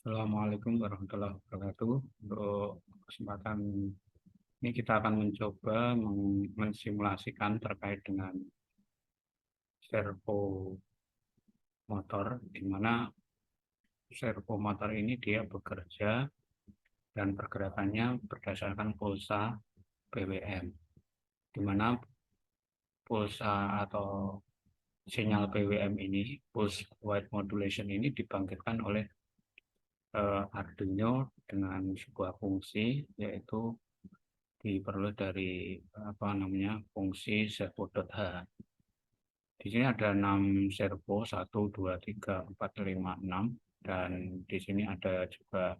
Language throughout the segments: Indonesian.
Assalamualaikum warahmatullahi wabarakatuh. Untuk kesempatan ini kita akan mencoba mensimulasikan terkait dengan servo motor, di mana servo motor ini dia bekerja dan pergerakannya berdasarkan pulsa PWM, di mana pulsa atau sinyal PWM ini, pulse width modulation ini dibangkitkan oleh Arduino dengan sebuah fungsi, yaitu diperoleh dari fungsi servo.h. Di sini ada 6 servo, 1, 2, 3, 4, 5, 6, dan di sini ada juga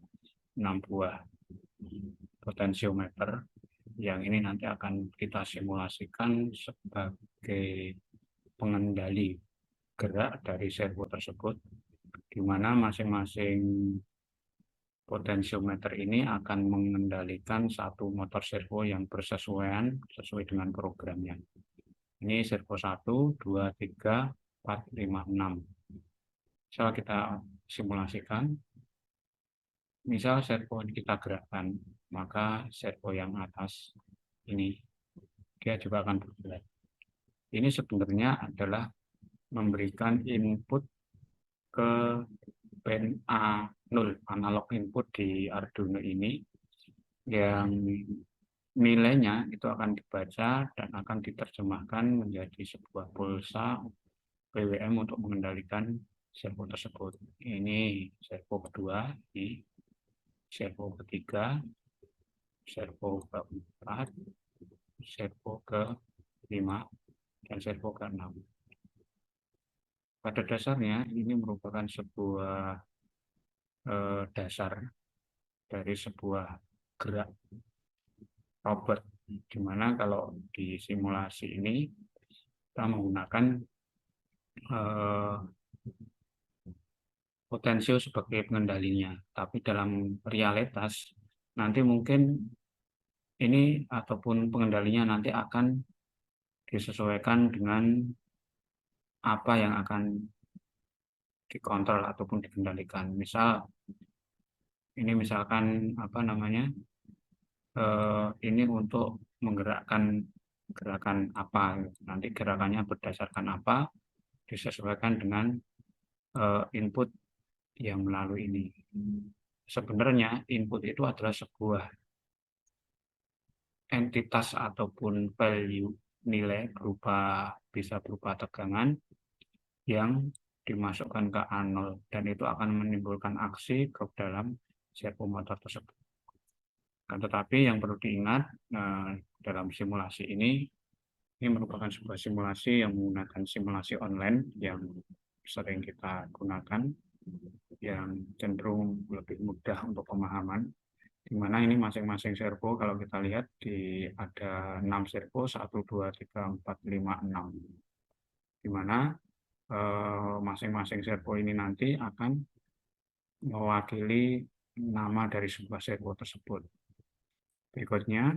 6 buah potensiometer yang ini nanti akan kita simulasikan sebagai pengendali gerak dari servo tersebut, di mana masing-masing potensiometer ini akan mengendalikan satu motor servo yang bersesuaian sesuai dengan programnya. Ini servo 1, 2, 3, 4, 5, 6. Misal kita simulasikan, misal servo ini kita gerakkan, maka servo yang atas ini dia juga akan bergerak. Ini sebenarnya adalah memberikan input ke pin A0, analog input di Arduino ini, yang nilainya itu akan dibaca dan akan diterjemahkan menjadi sebuah pulsa PWM untuk mengendalikan servo tersebut. Ini servo kedua, ini servo ketiga, servo keempat, servo kelima, dan servo keenam. Pada dasarnya ini merupakan sebuah dasar dari sebuah gerak robot, di mana kalau di simulasi ini kita menggunakan potensio sebagai pengendalinya, tapi dalam realitas nanti mungkin ini ataupun pengendalinya nanti akan disesuaikan dengan apa yang akan dikontrol ataupun dikendalikan. Misal ini misalkan ini untuk menggerakkan gerakan apa, nanti gerakannya berdasarkan apa disesuaikan dengan input yang melalui ini. Sebenarnya input itu adalah sebuah entitas ataupun value, nilai bisa berupa tegangan yang dimasukkan ke A0, dan itu akan menimbulkan aksi ke dalam servo motor tersebut. Tetapi yang perlu diingat dalam simulasi ini merupakan sebuah simulasi yang menggunakan simulasi online yang sering kita gunakan, yang cenderung lebih mudah untuk pemahaman, di mana ini masing-masing servo kalau kita lihat ada 6 servo, 1, 2, 3, 4, 5, 6, di mana masing-masing servo ini nanti akan mewakili nama dari sebuah servo tersebut. Berikutnya,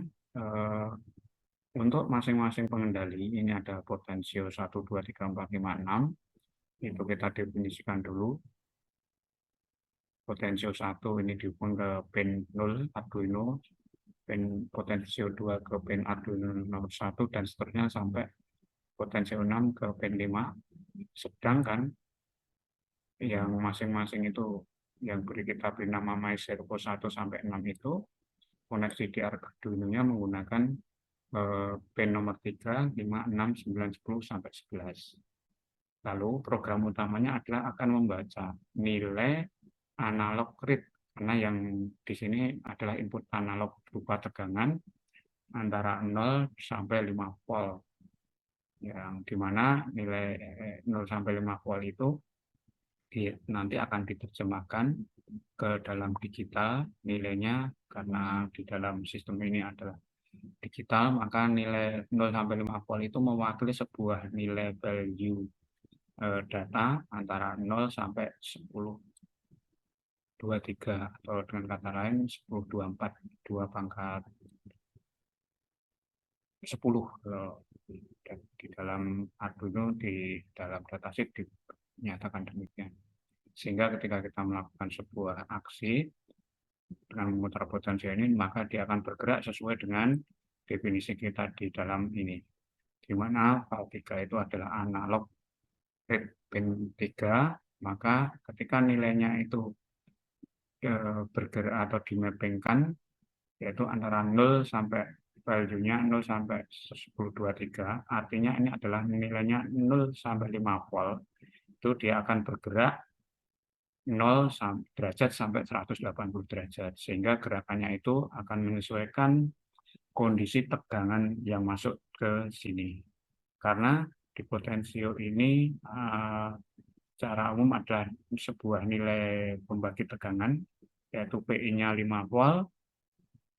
untuk masing-masing pengendali, ini ada potensio 1, 2, 3, 4, 5, 6, itu kita definisikan dulu. Potensio 1 ini dihubung ke pin 0 Arduino, pin potensio 2 ke pin Arduino nomor 1, dan seterusnya sampai potensio 6 ke pin 5. Sedangkan yang masing-masing itu yang kita beri nama MyServo 1 sampai 6 itu koneksi di Arduino-nya menggunakan pin nomor 3, 5, 6, 9, 10 sampai 11. Lalu program utamanya adalah akan membaca nilai analog read, karena yang di sini adalah input analog berupa tegangan antara 0 sampai 5 volt, yang dimana nilai 0 sampai 5 volt itu nanti akan diterjemahkan ke dalam digital nilainya, karena di dalam sistem ini adalah digital, maka nilai 0 sampai 5 volt itu mewakili sebuah nilai value data antara 0 sampai 10, 23, atau dengan kata lain 10, 24, 2 pangkat 10 di dalam Arduino, di dalam datasheet dinyatakan demikian. Sehingga ketika kita melakukan sebuah aksi dengan memutar potensial ini, maka dia akan bergerak sesuai dengan definisi kita di dalam ini, di mana file 3 itu adalah analog rate pin 3, maka ketika nilainya itu bergerak atau dimappingkan, yaitu antara 0 sampai value-nya 0 sampai 1023, artinya ini adalah nilainya 0 sampai 5 volt, itu dia akan bergerak 0 derajat sampai 180 derajat, sehingga gerakannya itu akan menyesuaikan kondisi tegangan yang masuk ke sini. Karena di potensio ini secara umum ada sebuah nilai pembagi tegangan, yaitu PI-nya 5 volt,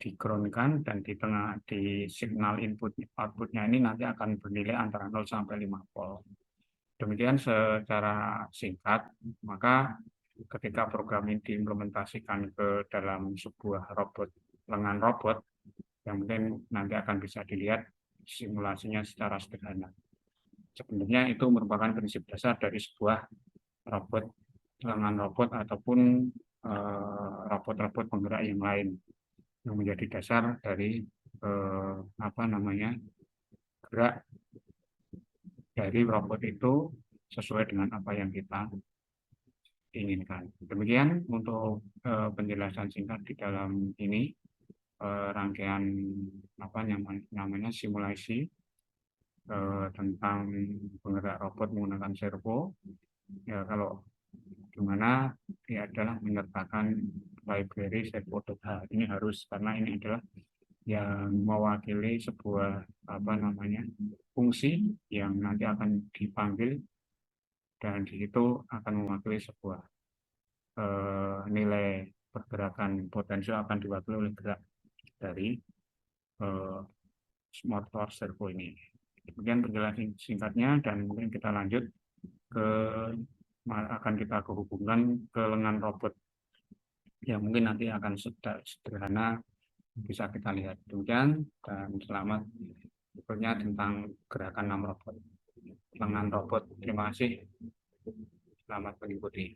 di-ground-kan, dan di tengah di signal input output-nya ini nanti akan bernilai antara 0 sampai 5 volt. Demikian secara singkat, maka ketika program ini diimplementasikan ke dalam sebuah lengan robot, yang mungkin nanti akan bisa dilihat simulasinya secara sederhana. Sebenarnya itu merupakan prinsip dasar dari sebuah lengan robot ataupun robot-robot penggerak yang lain, yang menjadi dasar dari gerak dari robot itu sesuai dengan apa yang kita inginkan. Demikian untuk penjelasan singkat di dalam ini, rangkaian namanya simulasi tentang penggerak robot menggunakan servo. Ya, kalau gimana dia adalah menyertakan library servo.h. Ini harus, karena ini adalah yang mewakili sebuah fungsi yang nanti akan dipanggil, dan di situ akan mewakili sebuah nilai pergerakan potensial akan diwakili oleh gerak dari motor servo ini. Demikian penjelasan singkatnya, dan mungkin kita lanjut akan kita hubungkan ke lengan robot yang mungkin nanti akan sederhana bisa kita lihat. Demikian, dan selamat berikutnya tentang gerakan lengan robot. Terima kasih. Selamat mengikuti.